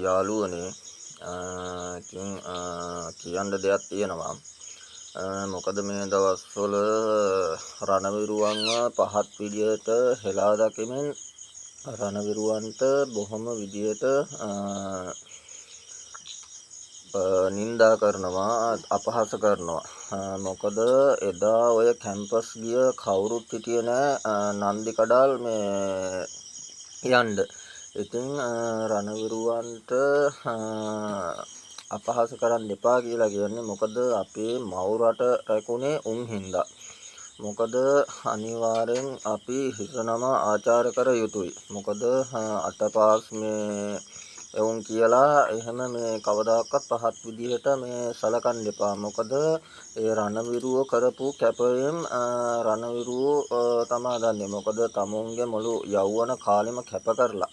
යාළුවනේ ඉතින් කියන්න දෙයක් තියෙනවා. මොකද මේ දවස්වල රණවිරුවන්ව පහත් විදියට හෙලා දකිමින් රණවිරුවන්ට බොහොම විදියට නින්දා කරනවා, අපහාස කරනවා. මොකද එදා ඔය කැම්පස් ගිය කවුරුත් හිටියේ නෑ නන්දි කඩාල් මේ යන්න. ඉතින් රණවිරුවන්ට අපහාස කරන්න එපා කියලා කියන්නේ මොකද අපේ මව් රට රැකුනේ උන් හින්දා. මොකද අනිවාර්යෙන් අපි හිතනම ආචාර කර යුතුයි. මොකද අටපාස් මේ එවුන් කියලා එහෙම මේ කවදාකවත් පහත් විදිහට මේ සලකන්න එපා. මොකද ඒ රණවිරුව කරපු කැපවීම රණවිරුව තමා දන්නේ. මොකද තමුන්ගේ මුළු යෞවන කාලෙම කැප කරලා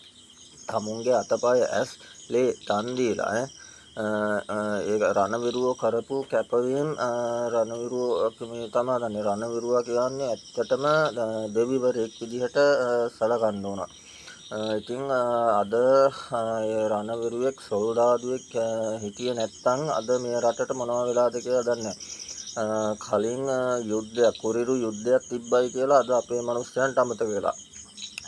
තමුන්ගේ අතපය ඇස් ලේ දන් දීලා ඒ රණවිරුව කරපු කැපවීම රණවිරුව මේ තමා දන්නේ. රණවිරුව කියන්නේ ඇත්තටම දෙවිවරයෙක් විදිහට සලකන්න ඕන. ඉතින් අද රණවිරුවෙක් සොල්දාදුවෙක් හිටියේ නැත්නම් අද මේ රටට මොනවා වෙලාද කියලා දන්නේ නැහැ. කලින් යුද්ධයක් කුරිරු යුද්ධයක් තිබ්බයි කියලා අද අපේ මිනිස්යන්ට අමතක වෙලා.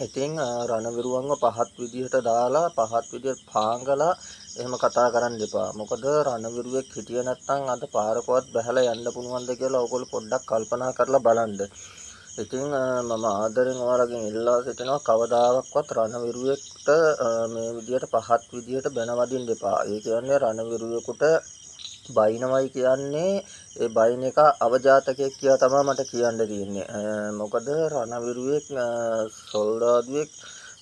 ඉතින් රණවිරුවන්ව පහත් විදිහට දාලා පහත් විදිහට පාංගලා එහෙම කතා කරන්න එපා. මොකද රණවිරුවෙක් හිටියේ නැත්නම් අද පාරකවත් බහැලා යන්න පුළුවන්ද කියලා ඔයගොල්ලෝ පොඩ්ඩක් කල්පනා කරලා බලන්න. ඉතින් මම ආදරෙන් ඔයාලගෙන් ඉල්ලා සිටිනවා කවදාවත් රණවිරුවෙක්ට මේ විදියට පහත් විදියට බැන වදින්න එපා. ඒ කියන්නේ රණවිරුවෙකුට බයිනවයි කියන්නේ ඒ බයින එක අවජාතකයෙක් කියලා තමයි මට කියන්න තියෙන්නේ. මොකද රණවිරුවෙක් සොල්දාදුවෙක්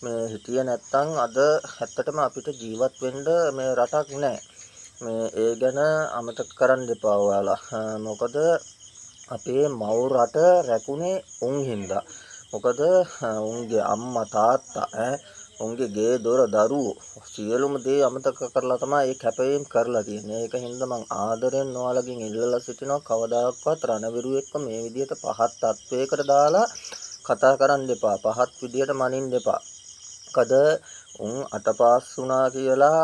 මේ හිටියේ නැත්නම් අද ඇත්තටම අපිට ජීවත් වෙන්න මේ රටක් නැහැ. මේ ඒ ගැන අමතක කරන්න එපා ඔයාලා. මොකද අපේ මව් රට රැකුනේ උන් හින්දා. මොකද උන්ගේ අම්මා තාත්තා උන්ගේ ගේ දොර දරුවෝ සියලුම දේ අමතක කරලා තමයි මේ කැපවීම කරලා තියෙන්නේ. ඒක හින්දා මං ආදරෙන් ඔයාලගෙන් ඉල්ලලා සිටිනවා කවදාකවත් රණවිරුවෙක්ව මේ විදිහට පහත් තත්වයකට දාලා කතා කරන්න එපා. පහත් විදිහට මනින්න එපා. මොකද උන් අටපාස් වුණා කියලා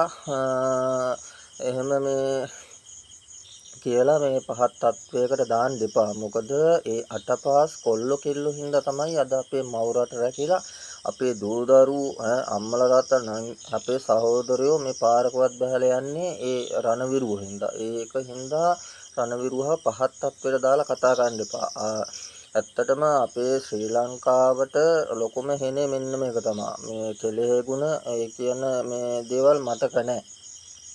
එහෙම මේ කියලා මේ පහත් තත්වයකට දාන්න එපා. මොකද ඒ අටපාස් කොල්ල කෙල්ලෝ හින්දා තමයි අද අපේ මව් රට රැකිලා අපේ දූ දරුවෝ අම්මලා තාත්තා අපේ සහෝදරයෝ මේ පාරකවත් බහලා යන්නේ ඒ රණවිරුව හින්දා. ඒක හින්දා රණවිරුවව පහත් තත්වයට දාලා කතා කරන්න එපා. ඇත්තටම අපේ ශ්‍රී ලංකාවට ලොකුම හේනේ මෙන්න මේක තමයි. මේ කෙලෙහ ගුණ ඒ කියන මේ දේවල් මතක නැහැ.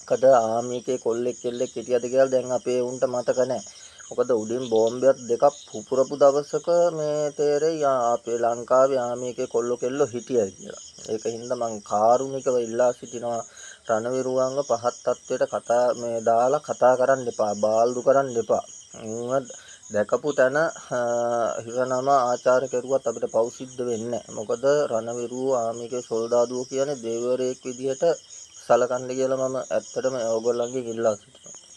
කද ආමිකේ කොල්ලෙක් කෙල්ලෙක් හිටියද කියලා දැන් අපේ උන්ට මතක නැහැ. මොකද උඩින් බෝම්බයක් දෙකක් පුපුරපු දවසක මේ තේරෙයි අපේ ලංකාවේ ආමිකේ කොල්ලෝ කෙල්ලෝ හිටියයි කියලා. ඒක හින්දා මං කාරුණිකව ඉල්ලා සිටිනවා රණවිරුවන්ව පහත් තත්වයට කතා මේ දාලා කතා කරන්න එපා. බාල්දු කරන්න එපා. දැකපු තැන හිරනම ආචාර කෙරුවත් අපිට පව් සිද්ධ වෙන්නේ නැහැ. මොකද රණවිරුව ආමිකේ සොල්දාදුවෝ කියන්නේ දෙවිවරයෙක් විදිහට සලකන්න කියලා මම ඇත්තටම ඕගොල්ලන්ගෙන් ඉල්ලා සිටිනවා.